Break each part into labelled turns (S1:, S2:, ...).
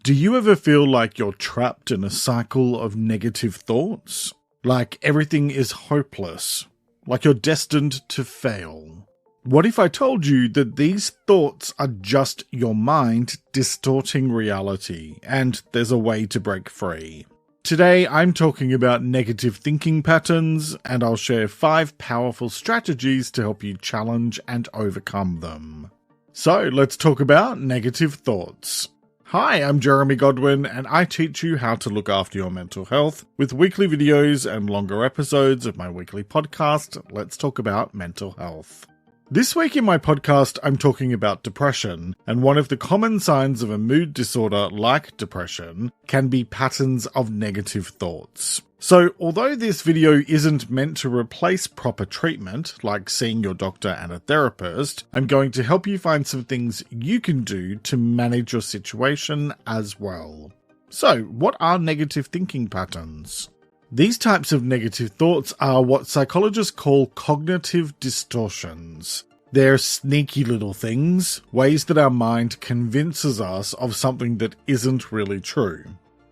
S1: Do you ever feel like you're trapped in a cycle of negative thoughts? Like everything is hopeless? Like you're destined to fail? What if I told you that these thoughts are just your mind distorting reality, and there's a way to break free? Today I'm talking about negative thinking patterns, and I'll share 5 powerful strategies to help you challenge and overcome them. So let's talk about negative thoughts. Hi, I'm Jeremy Godwin, and I teach you how to look after your mental health with weekly videos and longer episodes of my weekly podcast, Let's Talk About Mental Health. This week in my podcast, I'm talking about depression, and one of the common signs of a mood disorder like depression can be patterns of negative thoughts. So, although this video isn't meant to replace proper treatment, like seeing your doctor and a therapist, I'm going to help you find some things you can do to manage your situation as well. So, what are negative thinking patterns? These types of negative thoughts are what psychologists call cognitive distortions. They're sneaky little things, ways that our mind convinces us of something that isn't really true.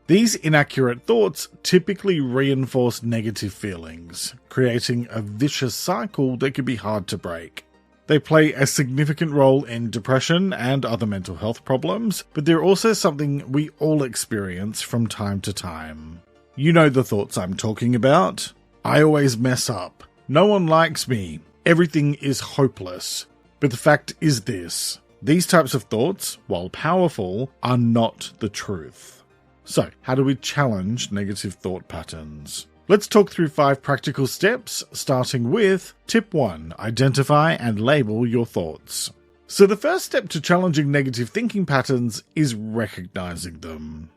S1: These inaccurate thoughts typically reinforce negative feelings, creating a vicious cycle that can be hard to break. They play a significant role in depression and other mental health problems, but they're also something we all experience from time to time. You know the thoughts I'm talking about. I always mess up. No one likes me. Everything is hopeless. But the fact is this: these types of thoughts, while powerful, are not the truth. So, how do we challenge negative thought patterns? Let's talk through 5 practical steps, starting with Tip 1. Identify and label your thoughts. So the first step to challenging negative thinking patterns is recognizing them.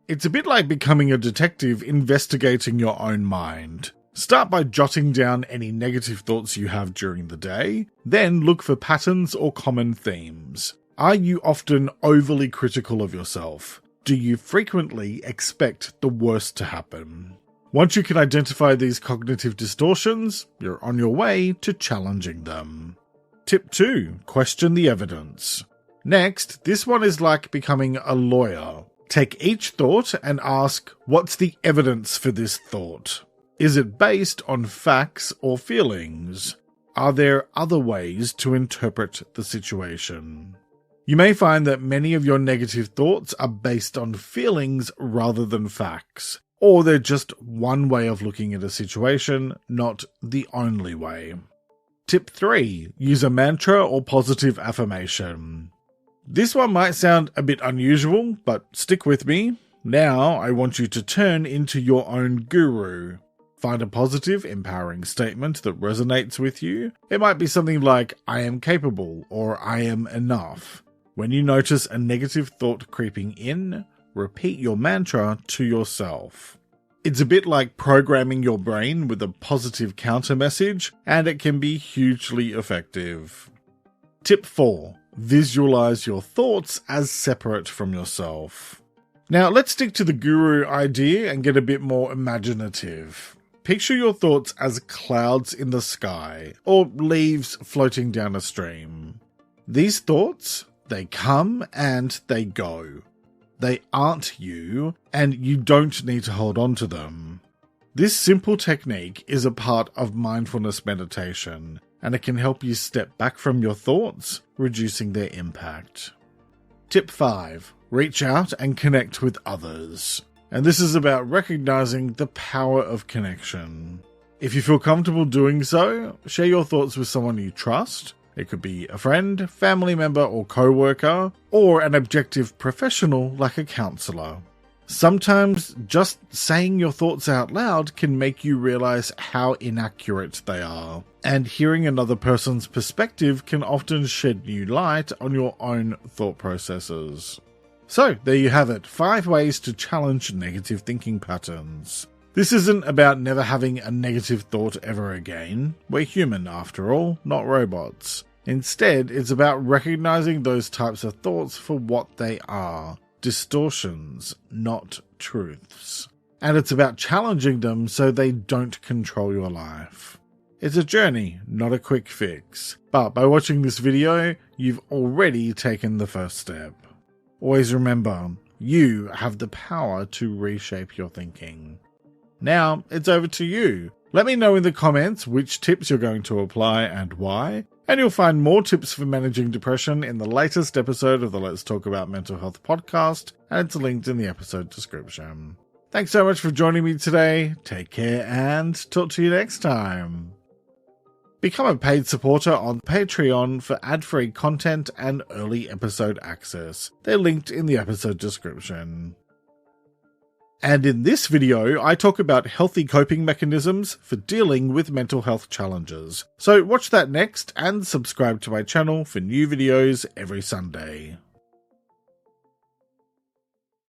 S1: It's a bit like becoming a detective investigating your own mind. Start by jotting down any negative thoughts you have during the day, then look for patterns or common themes. Are you often overly critical of yourself? Do you frequently expect the worst to happen? Once you can identify these cognitive distortions, you're on your way to challenging them. Tip 2. Question the evidence. Next, this one is like becoming a lawyer. Take each thought and ask, what's the evidence for this thought? Is it based on facts or feelings? Are there other ways to interpret the situation? You may find that many of your negative thoughts are based on feelings rather than facts, or they're just one way of looking at a situation, not the only way. Tip 3. Use a mantra or positive affirmation. This one might sound a bit unusual, but stick with me. Now I want you to turn into your own guru. Find a positive, empowering statement that resonates with you. It might be something like, I am capable, or I am enough. When you notice a negative thought creeping in, repeat your mantra to yourself. It's a bit like programming your brain with a positive counter message, and it can be hugely effective. Tip 4. Visualize your thoughts as separate from yourself. Now let's stick to the guru idea and get a bit more imaginative. Picture your thoughts as clouds in the sky, or leaves floating down a stream. These thoughts, they come and they go. They aren't you, and you don't need to hold on to them. This simple technique is a part of mindfulness meditation, and it can help you step back from your thoughts, reducing their impact. Tip 5. Reach out and connect with others. And this is about recognizing the power of connection. If you feel comfortable doing so, share your thoughts with someone you trust. It could be a friend, family member or co-worker, or an objective professional like a counselor. Sometimes just saying your thoughts out loud can make you realize how inaccurate they are, and hearing another person's perspective can often shed new light on your own thought processes. So, there you have it, 5 ways to challenge negative thinking patterns. This isn't about never having a negative thought ever again. We're human after all, not robots. Instead, it's about recognizing those types of thoughts for what they are. Distortions, not truths. And it's about challenging them so they don't control your life. It's a journey, not a quick fix. But by watching this video, you've already taken the first step. Always remember, You have the power to reshape your thinking. Now, it's over to you. Let me know in the comments which tips you're going to apply and why, and you'll find more tips for managing depression in the latest episode of the Let's Talk About Mental Health podcast, and it's linked in the episode description. Thanks so much for joining me today. Take care and talk to you next time. Become a paid supporter on Patreon for ad-free content and early episode access. They're linked in the episode description. And in this video, I talk about healthy coping mechanisms for dealing with mental health challenges. So watch that next and subscribe to my channel for new videos every Sunday.